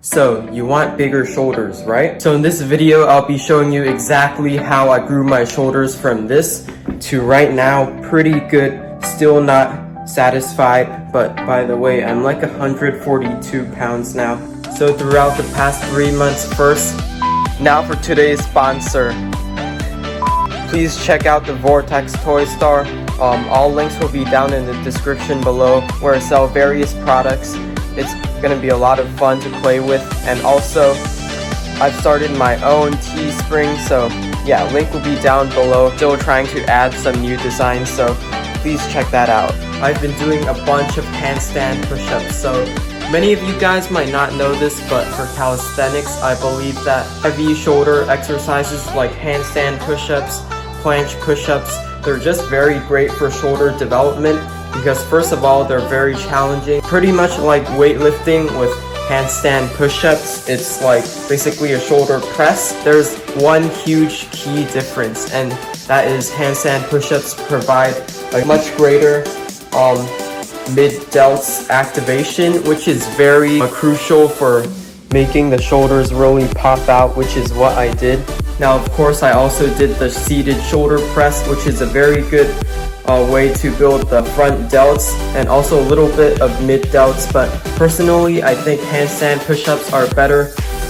So you want bigger shoulders, right? So in this video, I'll be showing you exactly how I grew my shoulders from this to right now. Pretty good, still not satisfied, but by the way, I'm like 142 pounds now. So throughout the past 3 months first. Now for today's sponsor. Please check out the Vortex Toy Store. All links will be down in the description below, where I sell various products. It's gonna be a lot of fun to play with, and also I've started my own Teespring, so yeah, link will be down below. Still trying to add some new designs, so please check that out. I've been doing a bunch of handstand push-ups, so many of you guys might not know this, but for calisthenics, I believe that heavy shoulder exercises like handstand push-ups, planche push-ups, they're just very great for shoulder development because first of all, they're very challenging. Pretty much like weightlifting with handstand push-ups, it's like basically a shoulder press. There's one huge key difference, and that is handstand push-ups provide a much greater mid-delts activation, which is very crucial for making the shoulders really pop out, which is what I did. Now, of course, I also did the seated shoulder press, which is a very good way to build the front delts and also a little bit of mid delts, but personally, I think handstand push-ups are better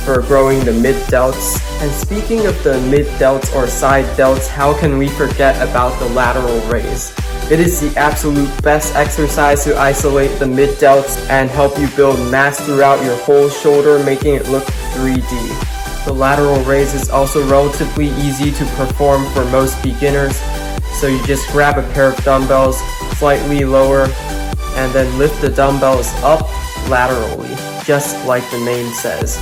for growing the mid delts. And speaking of the mid delts or side delts, how can we forget about the lateral raise? It is the absolute best exercise to isolate the mid delts and help you build mass throughout your whole shoulder, making it look 3D. The lateral raise is also relatively easy to perform for most beginners. So you just grab a pair of dumbbells, slightly lower, and then lift the dumbbells up laterally, just like the name says.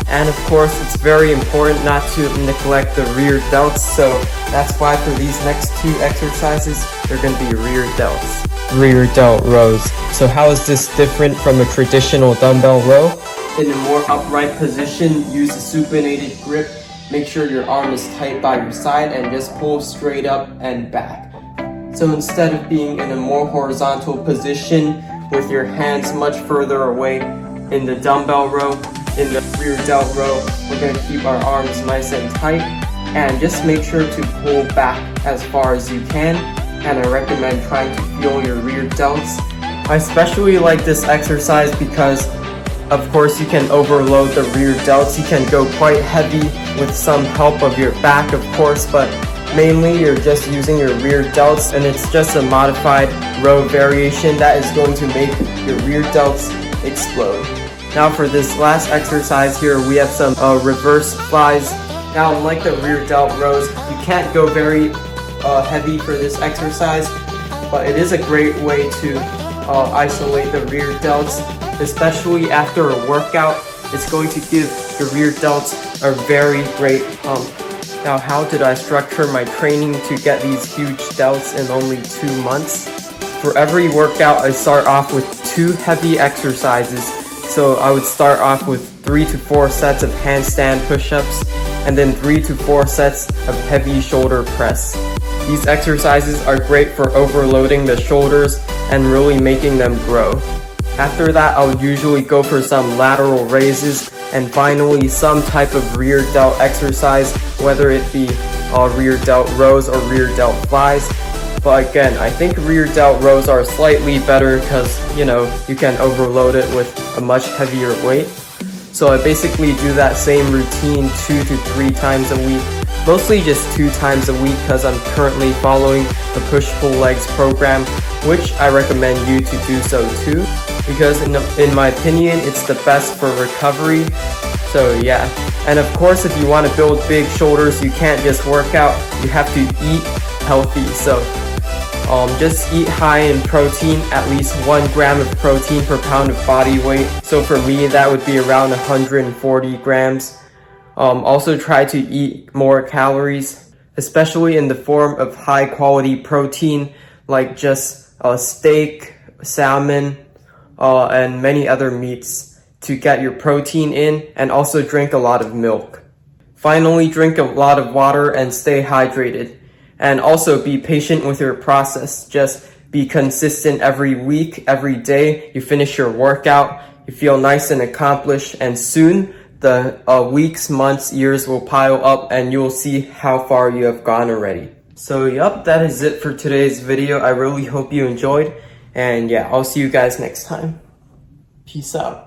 And of course, it's very important not to neglect the rear delts, so that's why for these next two exercises, they're going to be rear delts. Rear delt rows. So how is this different from a traditional dumbbell row? In a more upright position, use a supinated grip. Make sure your arm is tight by your side and just pull straight up and back. So instead of being in a more horizontal position with your hands much further away in the dumbbell row, in the rear delt row, we're going to keep our arms nice and tight and just make sure to pull back as far as you can. And I recommend trying to feel your rear delts. I especially like this exercise because of course you can overload the rear delts. You can go quite heavy with some help of your back, of course, but mainly you're just using your rear delts, and it's just a modified row variation that is going to make your rear delts explode. Now for this last exercise here, we have some reverse flies. Now, unlike the rear delt rows, you can't go very heavy for this exercise, but it is a great way to isolate the rear delts, especially after a workout. It's going to give your rear delts a very great pump. Now, how did I structure my training to get these huge delts in only 2 months? For every workout, I start off with 2 heavy exercises. So I would start off with 3 to 4 sets of handstand push-ups and then 3 to 4 sets of heavy shoulder press. These exercises are great for overloading the shoulders and really making them grow. After that, I'll usually go for some lateral raises and finally some type of rear delt exercise, whether it be rear delt rows or rear delt flies. But again, I think rear delt rows are slightly better because, you know, you can overload it with a much heavier weight. So I basically do that same routine 2 to 3 times a week. Mostly just 2 times a week because I'm currently following the push-pull legs program, which I recommend you to do so too, because in my opinion, it's the best for recovery. So yeah, and of course, if you want to build big shoulders, you can't just work out, you have to eat healthy. So just eat high in protein, at least 1 gram of protein per pound of body weight. So for me, that would be around 140 grams. Also try to eat more calories, especially in the form of high quality protein, like just steak, salmon, and many other meats to get your protein in, and also drink a lot of milk. Finally, drink a lot of water and stay hydrated. And also be patient with your process. Just be consistent every week, every day. You finish your workout, you feel nice and accomplished, and soon the weeks, months, years will pile up and you'll see how far you have gone already. So yup, that is it for today's video. I really hope you enjoyed, and yeah, I'll see you guys next time. Peace out.